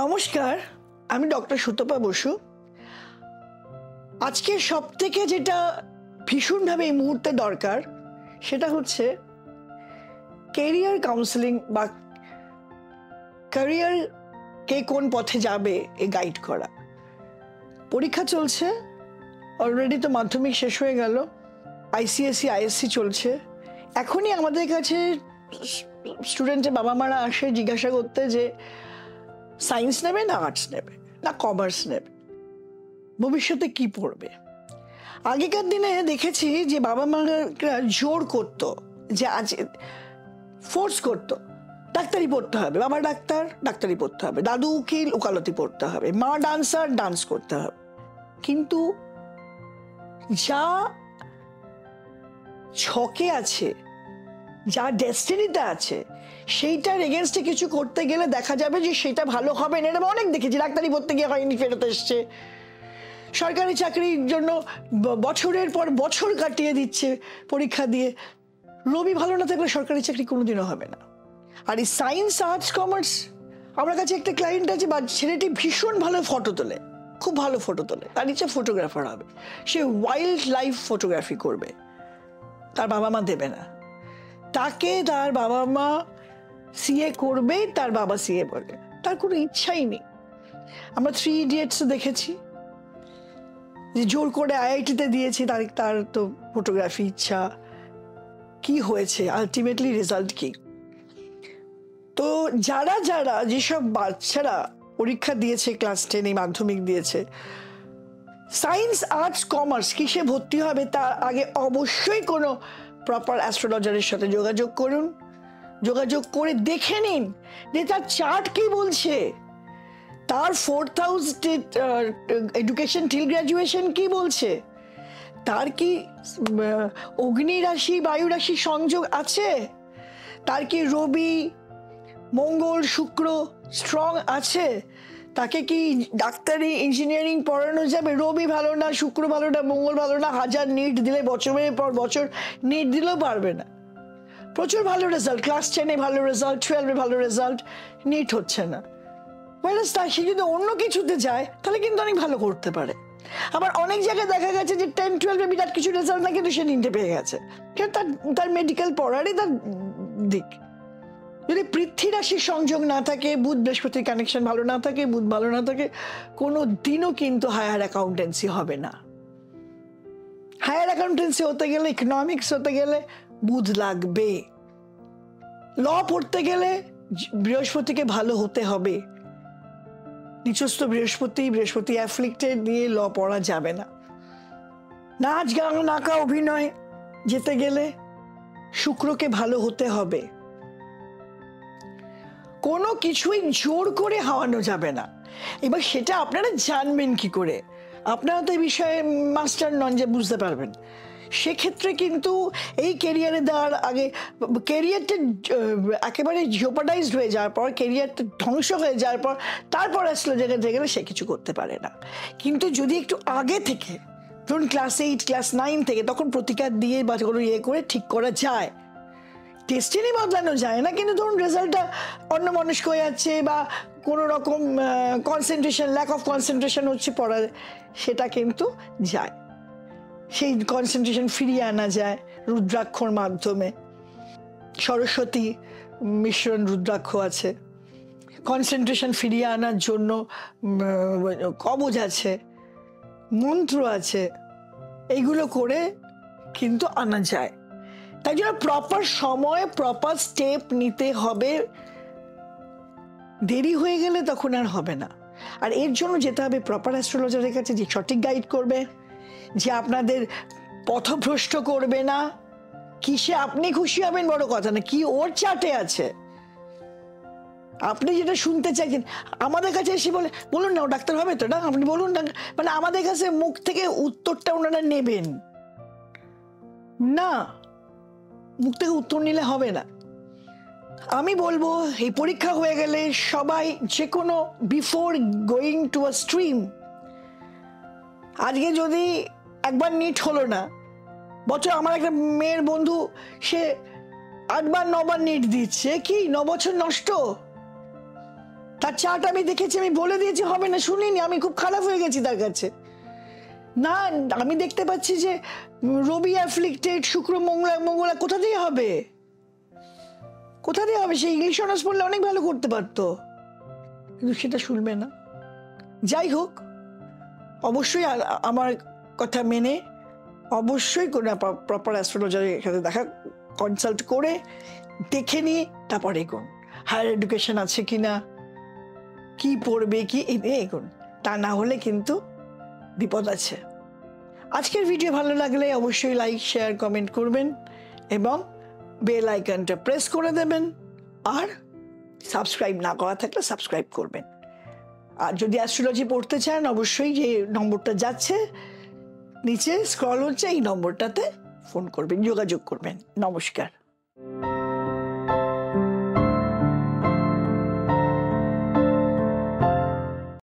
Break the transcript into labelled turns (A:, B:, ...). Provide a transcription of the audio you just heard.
A: নমস্কার, আমি ডক্টর সুতপা বসু। আজকে সবথেকে যেটা ভীষণভাবে এই মুহূর্তে দরকার সেটা হচ্ছে ক্যারিয়ার কাউন্সেলিং বা ক্যারিয়ার কে কোন পথে যাবে এ গাইড করা। পরীক্ষা চলছে, অলরেডি তো মাধ্যমিক শেষ হয়ে গেল, আইসিএসসি আইএসসি চলছে। এখনই আমাদের কাছে স্টুডেন্টের বাবা মারা আসে জিজ্ঞাসা করতে যে সায়েন্স নেবে না আর্টস নেবে না কমার্স নেবে, ভবিষ্যতে কি পড়বে। আগেকার দিনে দেখেছি যে বাবা মারা জোর করতো, যে আজ ফোর্স করতো ডাক্তারি পড়তে হবে, বাবা ডাক্তার ডাক্তারি পড়তে হবে, দাদু উকিল ওকালতি পড়তে হবে, মা ডান্সার ডান্স করতে হবে। কিন্তু যা ছকে আছে, যা ডেস্টিনিতে আছে, সেইটার এগেনস্টে কিছু করতে গেলে দেখা যাবে যে সেটা ভালো হবে না। এটা অনেক দেখেছি, ডাক্তারি পড়তে গিয়ে হয়নি, ফেরত এসছে। সরকারি চাকরির জন্য বছরের পর বছর কাটিয়ে দিচ্ছে পরীক্ষা দিয়ে, রবি ভালো না থাকলে সরকারি চাকরি কোনোদিনও হবে না। আর এই সায়েন্স আর্টস কমার্স, আমার কাছে একটা ক্লায়েন্ট আছে, বা ছেলেটি ভীষণ ভালো ফটো তোলে, খুব ভালো ফটো তোলে, তার ইচ্ছা ফটোগ্রাফার হবে, সে ওয়াইল্ড লাইফ ফটোগ্রাফি করবে, তার বাবা মা দেবে না তাকে। তার বাবা মা সিএ করবে, তার বাবা সিএ বলে, তার কোনো ইচ্ছাই নেই। আমরা 3 ইডিয়টস দেখেছি, যে জোর করে আইআইটিতে দিয়েছে, তার তো ফটোগ্রাফি ইচ্ছা, কি হয়েছে আলটিমেটলি রেজাল্ট কি। তো যারা যারা যেসব বাচ্চারা পরীক্ষা দিয়েছে, ক্লাস 10 মাধ্যমিক দিয়েছে, সায়েন্স আর্টস কমার্স কিসে ভর্তি হবে তার আগে অবশ্যই কোনো প্রপার অ্যাস্ট্রোলজারের সাথে যোগাযোগ করুন। যোগাযোগ করে দেখে নিন যে তার চার্ট কি বলছে, তার 4th house education till graduation কি বলছে, তার কি অগ্নি রাশি বায়ু রাশি সংযোগ আছে, তার কি রবি মঙ্গল শুক্র স্ট্রং আছে, তাকে কি ডাক্তারি ইঞ্জিনিয়ারিং পড়ানো যাবে। রবি ভালো না, শুক্র ভালো না, মঙ্গল ভালো না, হাজার নিট দিলে বছরের পর বছর নিট দিলেও পারবে না। প্রচুর ভালো রেজাল্ট, ক্লাস 10 ভালো রেজাল্ট, 12 ভালো রেজাল্ট, নিট হচ্ছে না। সে যদি অন্য কিছুতে যায় তাহলে কিন্তু অনেক ভালো করতে পারে। আবার অনেক জায়গায় দেখা গেছে যে 10-12 বিরাট কিছু রেজাল্ট না, কিন্তু সে নিটে পেয়ে গেছে, কিন্তু তার মেডিকেল পড়ারই তার দিক। যদি পৃথ্বী রাশির সংযোগ না থাকে, বুধ বৃহস্পতির কানেকশন ভালো না থাকে, বুধ ভালো না থাকে, কোনো দিনও কিন্তু হায়ার অ্যাকাউন্টেন্সি হবে না। হায়ার অ্যাকাউন্টেন্সি হতে গেলে, ইকোনমিক্স হতে গেলে বুধ লাগবে। ল পড়তে গেলে বৃহস্পতিকে ভালো হতে হবে। নিচস্থ বৃহস্পতি অ্যাফ্লিক্টেড দিয়ে ল পড়া যাবে না। নাচ গান নাকা অভিনয় যেতে গেলে শুক্রকে ভালো হতে হবে। কোনো কিছুই জোর করে হাওয়ানো যাবে না। এবার সেটা আপনারা জানবেন কি করে? আপনারা তো এই বিষয়ে মাস্টার নন যে বুঝতে পারবেন। সেক্ষেত্রে কিন্তু এই ক্যারিয়ারে দেওয়ার আগে, ক্যারিয়ারটা একেবারে জিওপার্ডাইজড হয়ে যাওয়ার পর, ক্যারিয়ারটা ধ্বংস হয়ে যাওয়ার পর, তারপর আসলে জায়গায় গেলে সে কিছু করতে পারে না। কিন্তু যদি একটু আগে থেকে, ধরুন ক্লাস 8 ক্লাস 9 থেকে, তখন প্রতিকার দিয়ে বা কোনো ইয়ে করে ঠিক করা যায়। ডেস্টিনি বদলানো যায় না, কিন্তু ধরুন রেজাল্টটা অন্যমনস্ক হয়ে যাচ্ছে, বা কোনো রকম কনসেন্ট্রেশন, ল্যাক অফ কনসেন্ট্রেশন হচ্ছে পড়ার, সেটা কিন্তু যায়। সেই কনসেন্ট্রেশন ফিরিয়ে আনা যায় রুদ্রাক্ষর মাধ্যমে। সরস্বতী মিশ্রণ রুদ্রাক্ষ আছে, কনসেন্ট্রেশন ফিরিয়ে আনার জন্য কবজ আছে, মন্ত্র আছে, এইগুলো করে কিন্তু আনা যায়। তাই জন্য প্রপার সময় প্রপার স্টেপ নিতে হবে। দেরি হয়ে গেলে তখন আর হবে না। আর এর জন্য যেতে হবে প্রপার অ্যাস্ট্রোলজারের কাছে, যে সঠিক গাইড করবে, যে আপনাদের পথভ্রষ্ট করবে না। কিসে আপনি খুশি হবেন বড় কথা না, কি ওর চার্টে আছে, আপনি যেটা শুনতে চাইছেন। আমাদের কাছে এসে বলুন না ও ডাক্তার হবে তো, না আপনি বলুন না, মানে আমাদের কাছে মুখ থেকে উত্তরটা ওনারা নেবেন না, মুখ থেকে উত্তর নিলে হবে না। আমি বলবো এই পরীক্ষা হয়ে গেলে সবাই যে কোনো, before going to a stream, আজকে যদি একবার নিট হলো না, বছর আমার একটা মেয়ের বন্ধু, সে 8বার 9বার নিট দিচ্ছে, কি 9 বছর নষ্ট। তার চার্ট আমি দেখেছি, আমি বলে দিয়েছি হবে না, শুনিনি, আমি খুব খারাপ হয়ে গেছি তার কাছে। না, আমি দেখতে পাচ্ছি যে রবি অ্যাফ্লিক্টেড, শুক্র মঙ্গলা কোথা দিয়ে হবে, কোথা দিয়ে হবে? সে ইংলিশ অনার্স পড়লে অনেক ভালো করতে পারতো, কিন্তু সেটা শুনবে না। যাই হোক, অবশ্যই আমার কথা মেনে অবশ্যই কোনো প্রপার অ্যাস্ট্রোলজারের এখানে দেখা, কনসাল্ট করে দেখে নিয়ে তারপরে এগোন। হায়ার এডুকেশন আছে কিনা, কি পড়বে, কি এগোন, তা না হলে কিন্তু বিপদ আছে। আজকের ভিডিও ভালো লাগলে অবশ্যই লাইক, শেয়ার, কমেন্ট করবেন এবং বেল আইকনটা প্রেস করে দেবেন। আর সাবস্ক্রাইব না করা থাকলে সাবস্ক্রাইব করবেন। আর যদি অ্যাস্ট্রোলজি পড়তে চান, অবশ্যই যে নম্বরটা যাচ্ছে নিচে স্ক্রল হচ্ছে, এই নম্বরটাতে ফোন করবেন, যোগাযোগ করবেন। নমস্কার।